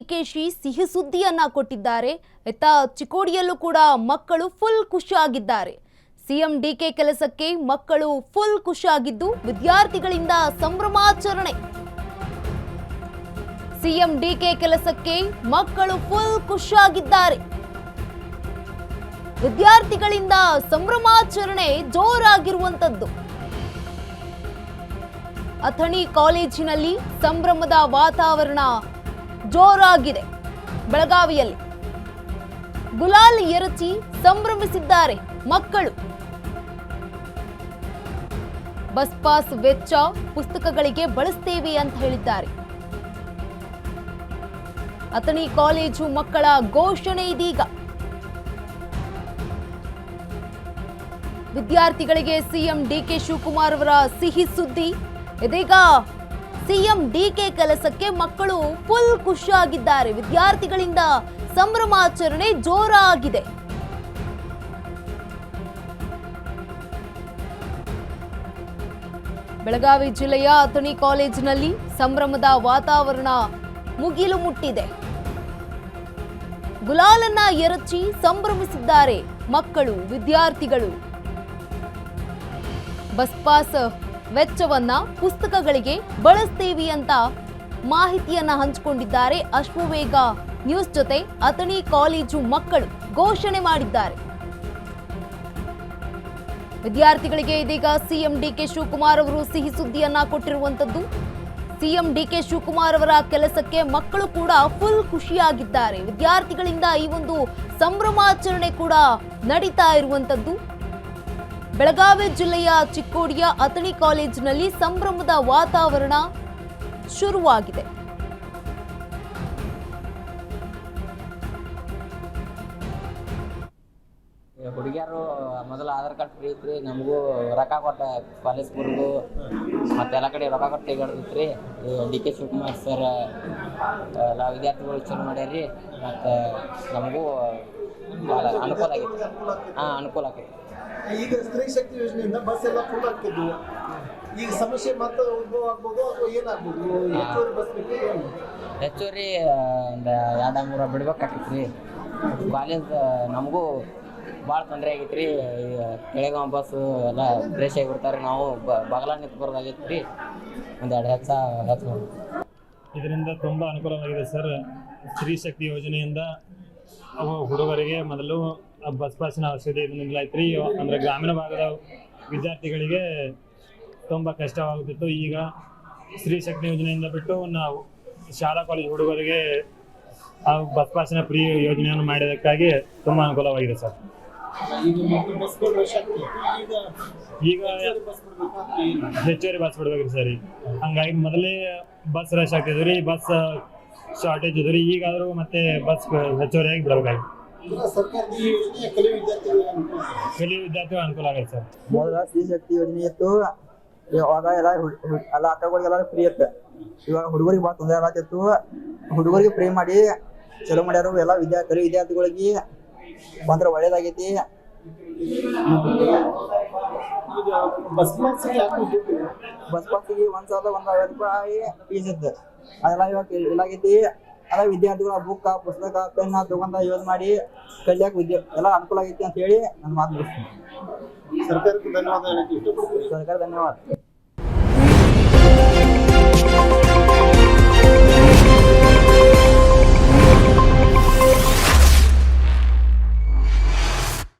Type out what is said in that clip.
ಡಿಕೆಶಿ ಸಿಹಿ ಸುದ್ದಿಯನ್ನ ಕೊಟ್ಟಿದ್ದಾರೆ. ಇತ್ತ ಚಿಕ್ಕೋಡಿಯಲ್ಲೂ ಕೂಡ ಮಕ್ಕಳು ಫುಲ್ ಖುಷಿಯಾಗಿದ್ದಾರೆ. ಸಿಎಂ ಡಿಕೆ ಕೆಲಸಕ್ಕೆ ಮಕ್ಕಳು ಫುಲ್ ಖುಷಿಯಾಗಿದ್ದು ವಿದ್ಯಾರ್ಥಿಗಳಿಂದ ಸಂಭ್ರಮಾಚರಣೆ. ಸಿಎಂ ಡಿಕೆ ಕೆಲಸಕ್ಕೆ ಮಕ್ಕಳು ಫುಲ್ ಖುಷಿಯಾಗಿದ್ದಾರೆ. ವಿದ್ಯಾರ್ಥಿಗಳಿಂದ ಸಂಭ್ರಮಾಚರಣೆ ಜೋರಾಗಿರುವಂತದ್ದು. ಅಥಣಿ ಕಾಲೇಜಿನಲ್ಲಿ ಸಂಭ್ರಮದ ವಾತಾವರಣ ಜೋರಾಗಿದೆ. ಬೆಳಗಾವಿಯಲ್ಲಿ ಗುಲಾಲ್ ಎರಚಿ ಸಂಭ್ರಮಿಸಿದ್ದಾರೆ ಮಕ್ಕಳು. ಬಸ್ ಪಾಸ್ ವೆಚ್ಚ ಪುಸ್ತಕಗಳಿಗೆ ಬಳಸ್ತೇವೆ ಅಂತ ಹೇಳಿದ್ದಾರೆ. ಅಥಣಿ ಕಾಲೇಜು ಮಕ್ಕಳ ಘೋಷಣೆ ಇದೀಗ. ವಿದ್ಯಾರ್ಥಿಗಳಿಗೆ ಸಿಎಂ ಡಿಕೆ ಶಿವಕುಮಾರ್ ಅವರ ಸಿಹಿ ಸುದ್ದಿ. ಇದೀಗ ಸಿಎಂ ಡಿಕೆ ಕೆಲಸಕ್ಕೆ ಮಕ್ಕಳು ಫುಲ್ ಖುಷಿಯಾಗಿದ್ದಾರೆ. ವಿದ್ಯಾರ್ಥಿಗಳಿಂದ ಸಂಭ್ರಮಾಚರಣೆ ಜೋರಾಗಿದೆ. ಬೆಳಗಾವಿ ಜಿಲ್ಲೆಯ ಅಥಣಿ ಕಾಲೇಜಿನಲ್ಲಿ ಸಂಭ್ರಮದ ವಾತಾವರಣ ಮುಗಿಲು ಮುಟ್ಟಿದೆ. ಗುಲಾಲನ್ನ ಎರಚಿ ಸಂಭ್ರಮಿಸಿದ್ದಾರೆ ಮಕ್ಕಳು, ವಿದ್ಯಾರ್ಥಿಗಳು. ಬಸ್ ಪಾಸ್ ವೆಚ್ಚವನ್ನ ಪುಸ್ತಕಗಳಿಗೆ ಬಳಸ್ತೀವಿ ಅಂತ ಮಾಹಿತಿಯನ್ನ ಹಂಚಿಕೊಂಡಿದ್ದಾರೆ. ಅಶ್ವವೇಗ ನ್ಯೂಸ್ ಜೊತೆ ಅಥಣಿ ಕಾಲೇಜು ಮಕ್ಕಳು ಘೋಷಣೆ ಮಾಡಿದ್ದಾರೆ. ವಿದ್ಯಾರ್ಥಿಗಳಿಗೆ ಇದೀಗ ಸಿಎಂ ಡಿಕೆ ಶಿವಕುಮಾರ್ ಅವರು ಸಿಹಿ ಸುದ್ದಿಯನ್ನ ಕೊಟ್ಟಿರುವಂತದ್ದು. ಸಿಎಂ ಡಿಕೆ ಶಿವಕುಮಾರ್ ಅವರ ಕೆಲಸಕ್ಕೆ ಮಕ್ಕಳು ಕೂಡ ಫುಲ್ ಖುಷಿಯಾಗಿದ್ದಾರೆ. ವಿದ್ಯಾರ್ಥಿಗಳಿಂದ ಈ ಒಂದು ಸಂಭ್ರಮಾಚರಣೆ ಕೂಡ ನಡೀತಾ ಇರುವಂತದ್ದು. ಬೆಳಗಾವಿ ಜಿಲ್ಲೆಯ ಚಿಕ್ಕೋಡಿಯ ಅಥಣಿ ಕಾಲೇಜಿನಲ್ಲಿ ಸಂಭ್ರಮದ ವಾತಾವರಣ ಶುರುವಾಗಿದೆ. ಹುಡುಗಿಯರು ಮೊದಲು ಆಧಾರ್ ಕಾರ್ಡ್ ಫ್ರೀ ಐತ್ರಿ. ನಮಗೂ ರೊಕ್ಕ ಕೊಟ್ಟ ಕಾಲೇಜ್ ಬರೋದು ಮತ್ತು ಎಲ್ಲ ಕಡೆ ರೊಕ್ಕ ಕೊಟ್ಟು ತೆಗೆದಿತ್ರಿ. ಡಿ ಕೆ ಶಿವಕುಮಾರ್ ಸರ್ ಎಲ್ಲ ವಿದ್ಯಾರ್ಥಿಗಳು ಚಲೋ ಮಾಡ್ಯಾರ್ರಿ. ಮತ್ತು ನಮಗೂ ಭಾಳ ಅನುಕೂಲ ಆಗೈತಿ. ಅನುಕೂಲ ಆಗೈತಿ. ಈಗ ಸ್ತ್ರೀ ಶಕ್ತಿ ಯೋಜನೆಯಿಂದ ಬಸ್ ಎಲ್ಲ ಫುಲ್ ಆಗ್ತಿದ್ವು. ಈಗ ಸಮಸ್ಯೆ ಮತ್ತೆ ಉದ್ಭವ ಆಗ್ಬೋದು ಅಥವಾ ಏನಾಗ್ಬೋದು? ಹೆಚ್ಚುವರಿ ಬಸ್ ಬೇಕು. ಹೆಚ್ಚುವರಿ ಒಂದು 2-3 ಬಿಡ್ಬೇಕಾಗಿತ್ತು. ಕಾಲೇಜ್ ನಮಗೂ ಭಾಳ ತೊಂದರೆ ಆಗೈತೆ ರೀ. ಕೆಳಗಾವ ಬಸ್ಸು ಎಲ್ಲ ಫ್ರೆಶ್ ಆಗಿ ಬಿಡ್ತಾರೆ. ನಾವು ಬಗಲ ನಿಂತು ಬರೋದಾಗೈತೆ ರೀ. ಒಂದು 2 ಹೆಚ್ಚು ಇದರಿಂದ ತುಂಬ ಅನುಕೂಲವಾಗಿದೆ ಸರ್. ಸ್ತ್ರೀ ಶಕ್ತಿ ಯೋಜನೆಯಿಂದ ಅವು ಹುಡುಗರಿಗೆ ಮೊದಲು ಬಸ್ ಪಾಸಿನ ಅವಶ್ಯಕತೆ ಇದನ್ನೆಲ್ಲ ಐತೆ ರೀ. ಅಂದರೆ ಗ್ರಾಮೀಣ ಭಾಗದ ವಿದ್ಯಾರ್ಥಿಗಳಿಗೆ ತುಂಬ ಕಷ್ಟವಾಗುತ್ತಿತ್ತು. ಈಗ ಸ್ತ್ರೀ ಶಕ್ತಿ ಯೋಜನೆಯಿಂದ ಬಿಟ್ಟು ನಾವು ಶಾಲಾ ಕಾಲೇಜು ಹುಡುಗರಿಗೆ ಆ ಬಸ್ ಪಾಸಿನ ಫ್ರೀ ಯೋಜನೆಯನ್ನು ಮಾಡಿದ್ದಕ್ಕಾಗಿ ತುಂಬ ಅನುಕೂಲವಾಗಿದೆ ಸರ್. ಈಗ ಹೆಚ್ಚುವರಿ ಬಸ್ ಬಿಡ್ಬೇಕ್ರಿ ಸರ್. ಹಂಗಾಗಿ ಮೊದಲೇ ಬಸ್ ರಶ್ ಆಗ್ತಿದ್ವಿ ರೀ, ಬಸ್ ಶಾರ್ಟೇಜ್ ಇದ್ರಿ. ಈಗಾದರೂ ಮತ್ತೆ ಬಸ್ ಹೆಚ್ಚುವರಿಯಾಗಿ ಬಿಡಬೇಕಾಗಿ ಕಲಿಯುವ ವಿದ್ಯಾರ್ಥಿಗಳು ಅನುಕೂಲ ಆಗೈತೆ ಸರ್. ಮೊದಲ ಸ್ತ್ರೀ ಶಕ್ತಿ ಯೋಜನೆ ಇತ್ತು. ಇವಾಗ ಎಲ್ಲ ಅಕ್ಕಗಳಿಗೆಲ್ಲ ಫ್ರೀ ಇತ್ತು. ಇವಾಗ ಹುಡುಗರಿಗೆ ಭಾಳ ತೊಂದರೆ ಆಗತ್ತಿತ್ತು. ಹುಡುಗರಿಗೆ ಫ್ರೀ ಮಾಡಿ ಚಲೋ ಮಾಡ್ಯಾರು. ಎಲ್ಲ ವಿದ್ಯಾರ್ಥಿಗಳಿಗೆ ಬಂದ್ರೆ ಒಳ್ಳೇದಾಗೈತಿ. ಬಸ್ ಪಾಸಿಗೆ 1,150 ರೂಪಾಯಿ ಫೀಸ್ ಇತ್ತು. ಅದೆಲ್ಲ ಇವಾಗ ಇಲ್ಲಾಗೈತಿ. ಅಲ್ಲ ವಿದ್ಯಾರ್ಥಿಗಳ ಬುಕ್ ಪುಸ್ತಕ ಪೆನ್ ತಗೊಂಡ ಯೂಸ್ ಮಾಡಿ ಕಲಿಯಕ್ಕೆ ಎಲ್ಲ ಅನುಕೂಲ ಆಗೈತಿ ಅಂತ ಹೇಳಿ ನನ್ನ ಮಾತು ಮುಗಿಸ್ತೀನಿ. ಸರ್ಕಾರಕ್ಕೆ ಧನ್ಯವಾದ. ಸರ್ಕಾರ ಧನ್ಯವಾದ.